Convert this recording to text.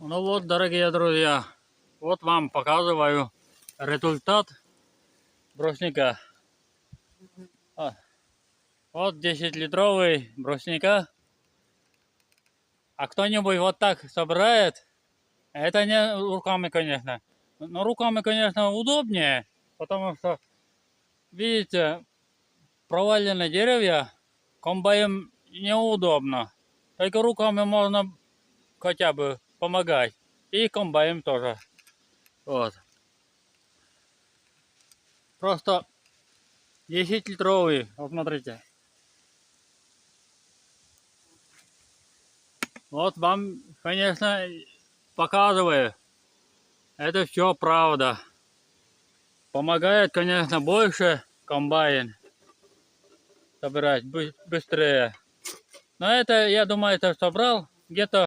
Ну вот, дорогие друзья, вот вам показываю результат брусника. Вот 10-литровый брусника. А кто-нибудь вот так собирает? Это не руками, конечно. Но руками, конечно, удобнее, потому что, видите, проваленные деревья комбайн неудобно. Только руками можно хотя бы помогать. И комбайн тоже. Вот. Просто 10-литровый, вот смотрите. Вот вам, конечно, показываю. Это все правда. Помогает, конечно, больше комбайн собирать быстрее. Но это, я думаю, это собрал где-то